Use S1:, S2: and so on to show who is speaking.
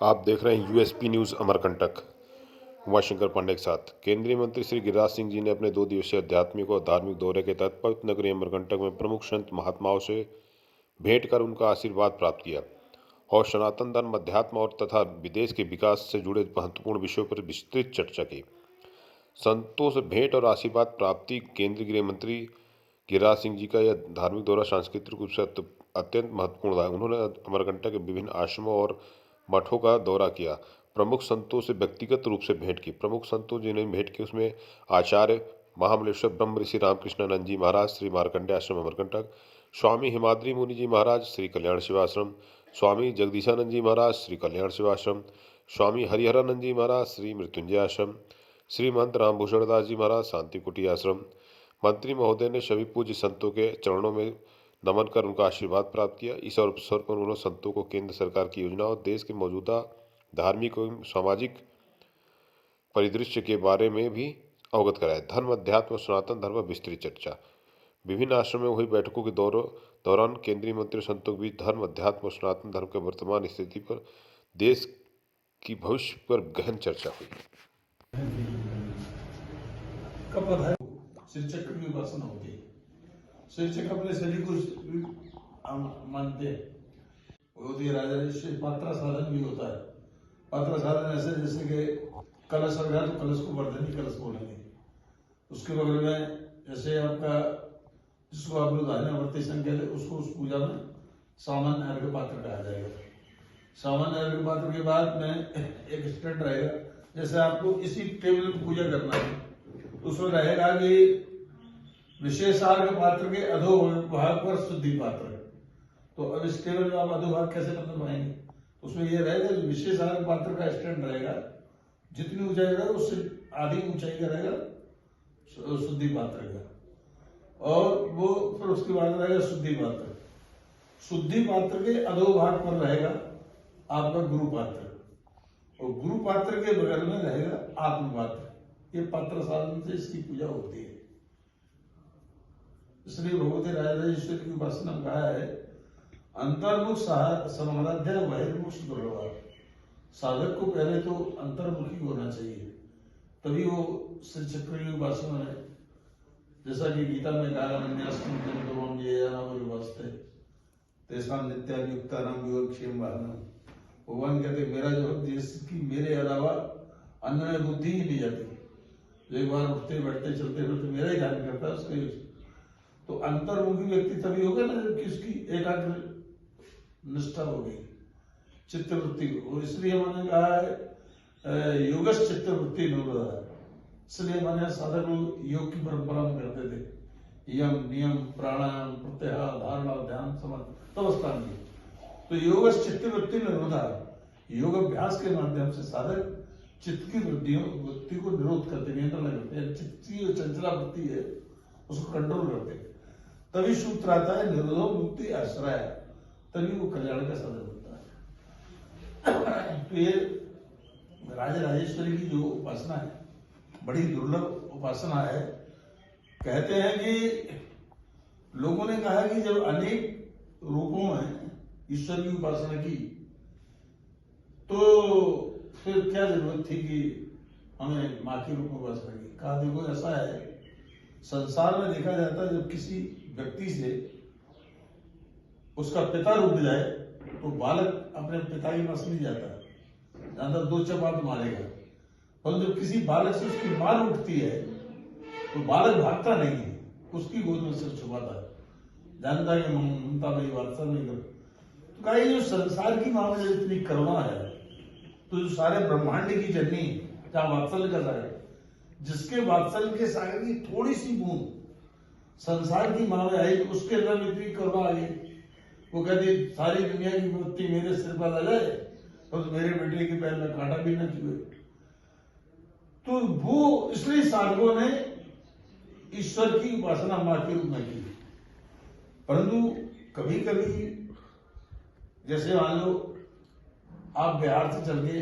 S1: आप देख रहे हैं यूएसपी न्यूज़ अमरकंटक। उमाशंकर पांडे के साथ केंद्रीय मंत्री श्री गिरिराज सिंह जी ने अपने 2 दिवसीय आध्यात्मिक और धार्मिक दौरे के तहत पवित्र नगरी अमरकंटक में प्रमुख संत महात्माओं से भेंट कर उनका आशीर्वाद प्राप्त किया और सनातन धर्म, अध्यात्म और तथा विदेश के विकास से जुड़े महत्वपूर्ण विषयों पर विस्तृत चर्चा की। संतों से भेंट और आशीर्वाद प्राप्ति केंद्रीय गृह मंत्री गिरिराज सिंह जी का यह धार्मिक दौरा सांस्कृतिक रूप से अत्यंत महत्वपूर्ण रहा। उन्होंने अमरकंटक के विभिन्न आश्रमों और मठों का दौरा किया, प्रमुख संतों से व्यक्तिगत रूप से भेंट की। प्रमुख संतों जिन्हें भेंट की उसमें आचार्य महामलेश्वर ब्रह्म ऋषि रामकृष्णानंद जी महाराज श्री मार्कंडेय आश्रम अमरकंटक, स्वामी हिमाद्री मुनि जी महाराज श्री कल्याण शिवाश्रम, स्वामी जगदीशानंद जी महाराज श्री कल्याण शिवाश्रम, स्वामी हरिहरानंद जी महाराज श्री मृत्युंजय आश्रम, श्री महंत रामभूषण दास जी महाराज शांति कुटी आश्रम। मंत्री महोदय ने सभी पूज्य संतों के चरणों में नमन कर उनका आशीर्वाद प्राप्त किया। इस अवसर पर उन्होंने संतों को केंद्र सरकार की योजनाओं और देश के मौजूदा धार्मिक एवं सामाजिक परिदृश्य के बारे में भी अवगत कराया। धर्म, अध्यात्म और सनातन धर्म पर विस्तृत चर्चा। विभिन्न आश्रमों में हुई बैठकों के दौरान केंद्रीय मंत्री संतों के बीच धर्म, अध्यात्म और सनातन धर्म के वर्तमान स्थिति पर, देश की भविष्य पर गहन चर्चा हुई।
S2: शिक्षक की उपासना होती है। शिक्षक अपने शरीर को मानते हैं। राजा पात्रा साधन भी होता है। पात्रा साधन ऐसे जैसे कि कलश हो गया तो कलश को वर्धनी कलश बोलेंगे। उसके बगल में जैसे आपका जिसको आप लोग वर्ती संख्या उसको उस पूजा में सामान्य अर्घ्य पात्र कहा जाएगा। सामान्य अर्घ्य पात्र के बाद में एक स्टैंड रहेगा। जैसे आपको इसी टेबल पर पूजा करना है तो उसमें रहेगा कि विशेषार्घ्य पात्र के अधोभाग पर शुद्धि पात्र। तो अब इस टेबल में आप अधोभाग कैसे बना पाएंगे? उसमें यह रहेगा कि विशेषार्घ्य पात्र का स्टैंड रहेगा, जितनी ऊंचाई रहेगा उससे आधी ऊंचाई का रहेगा शुद्धि पात्र का, और वो फिर उसके बाद रहेगा शुद्धि पात्र। शुद्धि पात्र के अधोभाग पर रहेगा आपका गुरु पात्र, और गुरु पात्र के बगल में रहेगा आत्म पात्र। ये पात्र साधन से इसकी पूजा होती है। इसलिए भगवती राजराजेश्वरी की उपासना में कहा है, अंतर्मुख समाराध्या बहिर्मुख दुर्लभा। साधक को पहले तो अंतर्मुखी होना चाहिए, तभी वो श्री चक्र की उपासना है। जैसा कि गीता में कहा, भगवान कहते मेरा जो भक्त जिसकी मेरे अलावा अन्य में बुद्धि ही नहीं जाती, जो एक बार उठते बैठते चलते फिरते मेरा ही ध्यान करता है उसका। तो अंतर्मुखी व्यक्ति तभी होगा ना जबकि उसकी एकाग्र निष्ठा होगी चित्तवृत्ति को। इसलिए मैंने कहा है योगश चित्तवृत्ति निरोधा। इसलिए मैंने साधक लोग योग की परंपरा में करते थे, यम नियम प्राणायाम प्रत्याहार धारणा ध्यान समाधि तवस्थान की। तो योगश चित्तवृत्ति निरोधा, योग अभ्यास के माध्यम से साधक चित्त की वृत्ति को निरोध करते, नियंत्रण करते हैं। चित्त की जो चंचला वृत्ति है उसको कंट्रोल करते हैं। तभी सूत्र आता है निरोधो मुक्ति आश्रय, तभी वो कल्याण का साधन होता है। तो ये राजराजेश्वरी की जो उपासना है बड़ी दुर्लभ उपासना है। कहते हैं कि लोगों ने कहा कि जब अनेक रूपों में ईश्वर की उपासना की तो फिर क्या जरूरत थी कि हमें मां के रूप में उपासना की। कहा देखो ऐसा है, संसार में देखा जाता है जब किसी व्यक्ति से उसका पिता रुक जाए तो बालक अपने पिता के पास नहीं जाता, ज्यादा दो चपाट मारेगा। पर जब किसी बालक से उसकी मां उठती है तो बालक भागता नहीं है, उसकी गोद में सिर छुपाता है, जानता है कि ममता मेरी वात्सल्य नहीं कर। तो कहा जो संसार की मां में इतनी करुणा है तो जो सारे ब्रह्मांड की जननी जहां वात्सल्य का सागर, जिसके वात्सल्य के सागर की थोड़ी सी बूंद संसार की मां में आई, उसके अंदर इतनी करुणा आ गई। वो कहती सारी दुनिया की विपत्ति मेरे सिर पर आ जाए और तो मेरे बेटे के पैर में कांटा भी न चुभे। तो वो इसलिए साधकों ने ईश्वर की उपासना मां के रूप में की। परंतु कभी कभी जैसे मान लो आप बिहार से चल के